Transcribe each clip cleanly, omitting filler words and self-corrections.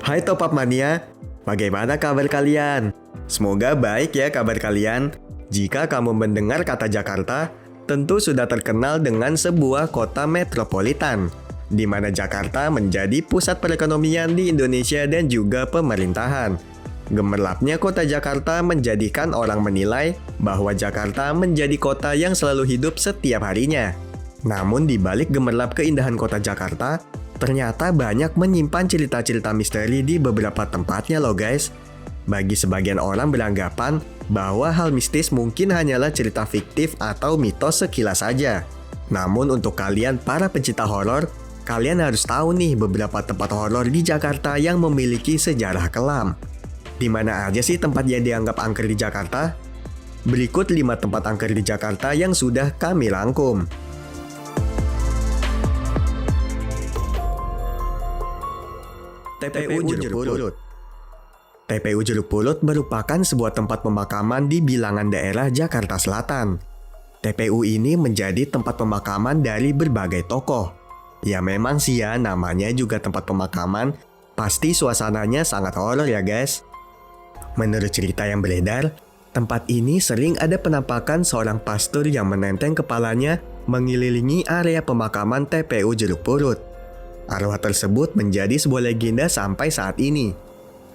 Hai Top Up Mania, bagaimana kabar kalian? Semoga baik ya kabar kalian. Jika kamu mendengar kata Jakarta, tentu sudah terkenal dengan sebuah kota metropolitan, di mana Jakarta menjadi pusat perekonomian di Indonesia dan juga pemerintahan. Gemerlapnya kota Jakarta menjadikan orang menilai bahwa Jakarta menjadi kota yang selalu hidup setiap harinya. Namun di balik gemerlap keindahan kota Jakarta, ternyata banyak menyimpan cerita-cerita misteri di beberapa tempatnya loh guys. Bagi sebagian orang beranggapan bahwa hal mistis mungkin hanyalah cerita fiktif atau mitos sekilas saja. Namun untuk kalian para pencinta horor, kalian harus tahu nih beberapa tempat horor di Jakarta yang memiliki sejarah kelam. Di mana aja sih tempat yang dianggap angker di Jakarta? Berikut 5 tempat angker di Jakarta yang sudah kami rangkum. TPU Jeruk Purut. TPU Jeruk Purut merupakan sebuah tempat pemakaman di bilangan daerah Jakarta Selatan. TPU ini menjadi tempat pemakaman dari berbagai tokoh. Ya memang sih ya, namanya juga tempat pemakaman, pasti suasananya sangat horor ya guys. Menurut cerita yang beredar, tempat ini sering ada penampakan seorang pastor yang menenteng kepalanya mengelilingi area pemakaman TPU Jeruk Purut. Arwah tersebut menjadi sebuah legenda sampai saat ini.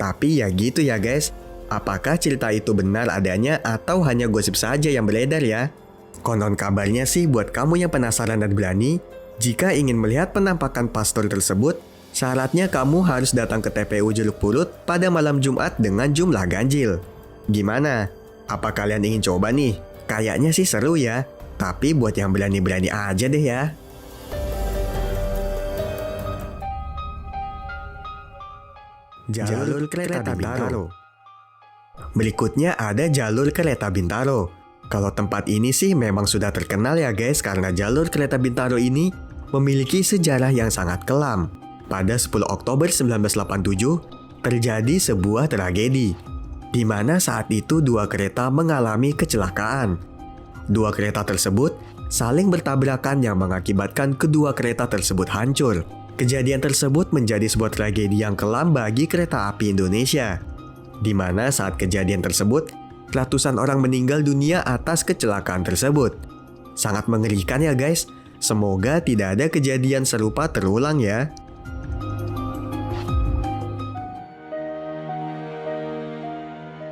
Tapi ya gitu ya guys, apakah cerita itu benar adanya atau hanya gosip saja yang beredar ya? Konon kabarnya sih buat kamu yang penasaran dan berani, jika ingin melihat penampakan pastor tersebut, syaratnya kamu harus datang ke TPU Jeruk Purut pada malam Jumat dengan jumlah ganjil. Gimana? Apa kalian ingin coba nih? Kayaknya sih seru ya, tapi buat yang berani-berani aja deh ya. Jalur kereta Bintaro. Berikutnya ada jalur kereta Bintaro. Kalau tempat ini sih memang sudah terkenal ya guys, karena jalur kereta Bintaro ini memiliki sejarah yang sangat kelam. Pada 10 Oktober 1987, terjadi sebuah tragedi, di mana saat itu 2 kereta mengalami kecelakaan. 2 kereta tersebut saling bertabrakan yang mengakibatkan kedua kereta tersebut hancur. Kejadian tersebut menjadi sebuah tragedi yang kelam bagi kereta api Indonesia, di mana saat kejadian tersebut, ratusan orang meninggal dunia atas kecelakaan tersebut. Sangat mengerikan ya guys, semoga tidak ada kejadian serupa terulang ya.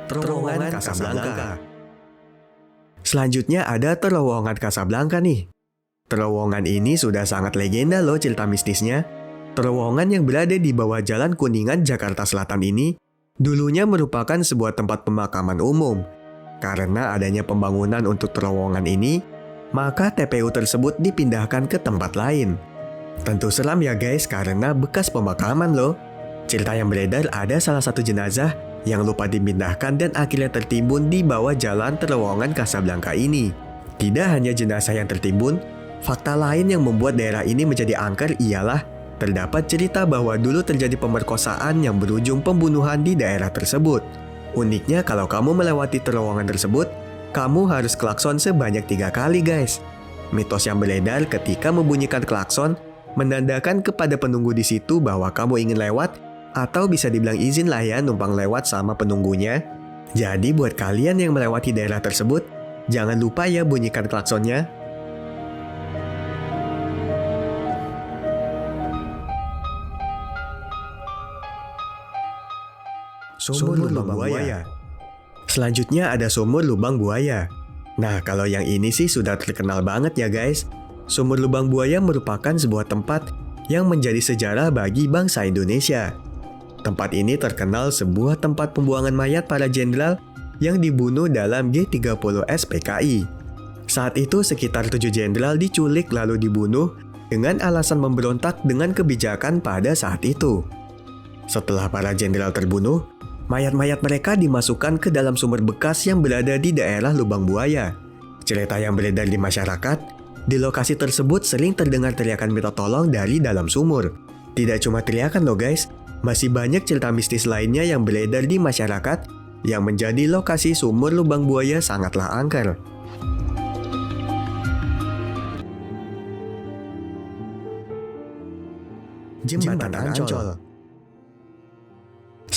Terowongan Casablanca. Selanjutnya ada terowongan Casablanca nih. Terowongan ini sudah sangat legenda loh cerita mistisnya. Terowongan yang berada di bawah Jalan Kuningan, Jakarta Selatan ini dulunya merupakan sebuah tempat pemakaman umum. Karena adanya pembangunan untuk terowongan ini, maka TPU tersebut dipindahkan ke tempat lain. Tentu seram ya guys karena bekas pemakaman loh. Cerita yang beredar ada salah satu jenazah yang lupa dipindahkan dan akhirnya tertimbun di bawah jalan terowongan Casablanca ini. Tidak hanya jenazah yang tertimbun, fakta lain yang membuat daerah ini menjadi angker ialah terdapat cerita bahwa dulu terjadi pemerkosaan yang berujung pembunuhan di daerah tersebut. Uniknya kalau kamu melewati terowongan tersebut, kamu harus klakson sebanyak 3 kali guys. Mitos yang beredar ketika membunyikan klakson menandakan kepada penunggu di situ bahwa kamu ingin lewat atau bisa dibilang izin lah ya numpang lewat sama penunggunya. Jadi buat kalian yang melewati daerah tersebut, jangan lupa ya bunyikan klaksonnya. Sumur Lubang Buaya. Selanjutnya ada Sumur Lubang Buaya. Nah, kalau yang ini sih sudah terkenal banget ya guys. Sumur Lubang Buaya merupakan sebuah tempat yang menjadi sejarah bagi bangsa Indonesia. Tempat ini terkenal sebuah tempat pembuangan mayat para jenderal yang dibunuh dalam G30 SPKI. Saat itu sekitar 7 jenderal diculik lalu dibunuh dengan alasan memberontak dengan kebijakan pada saat itu. Setelah para jenderal terbunuh, mayat-mayat mereka dimasukkan ke dalam sumur bekas yang berada di daerah Lubang Buaya. Cerita yang beredar di masyarakat, di lokasi tersebut sering terdengar teriakan minta tolong dari dalam sumur. Tidak cuma teriakan loh guys, masih banyak cerita mistis lainnya yang beredar di masyarakat yang menjadi lokasi sumur Lubang Buaya sangatlah angker. Jembatan Ancol.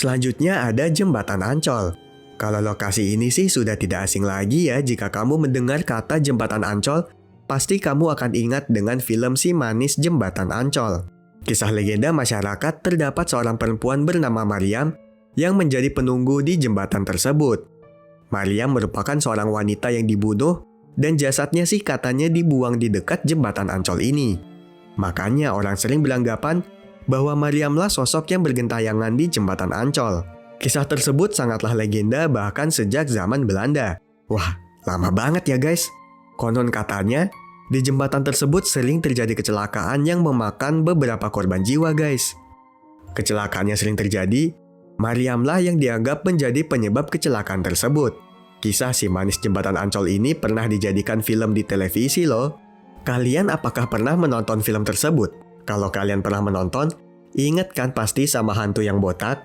Selanjutnya ada Jembatan Ancol. Kalau lokasi ini sih sudah tidak asing lagi ya jika kamu mendengar kata Jembatan Ancol, pasti kamu akan ingat dengan film Si Manis Jembatan Ancol. Kisah legenda masyarakat terdapat seorang perempuan bernama Mariam yang menjadi penunggu di jembatan tersebut. Mariam merupakan seorang wanita yang dibunuh dan jasadnya sih katanya dibuang di dekat Jembatan Ancol ini. Makanya orang sering beranggapan bahwa Mariamlah sosok yang bergentayangan di Jembatan Ancol. Kisah tersebut sangatlah legenda bahkan sejak zaman Belanda. Wah, lama banget ya guys. Konon katanya, di jembatan tersebut sering terjadi kecelakaan yang memakan beberapa korban jiwa guys. Kecelakaan yang sering terjadi, Mariamlah yang dianggap menjadi penyebab kecelakaan tersebut. Kisah Si Manis Jembatan Ancol ini pernah dijadikan film di televisi loh. Kalian apakah pernah menonton film tersebut? Kalau kalian pernah menonton, ingat kan pasti sama hantu yang botak?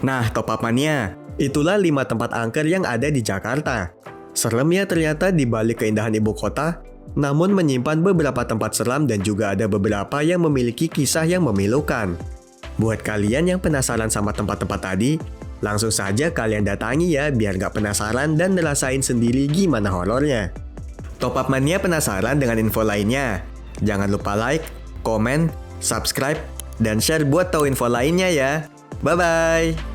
Nah, Top Up Mania, itulah 5 tempat angker yang ada di Jakarta. Serem ya ternyata di balik keindahan ibu kota, namun menyimpan beberapa tempat seram dan juga ada beberapa yang memiliki kisah yang memilukan. Buat kalian yang penasaran sama tempat-tempat tadi, langsung saja kalian datangi ya biar gak penasaran dan ngerasain sendiri gimana horornya. Top Up Mania penasaran dengan info lainnya? Jangan lupa like, komen, subscribe, dan share buat tahu info lainnya ya. Bye-bye!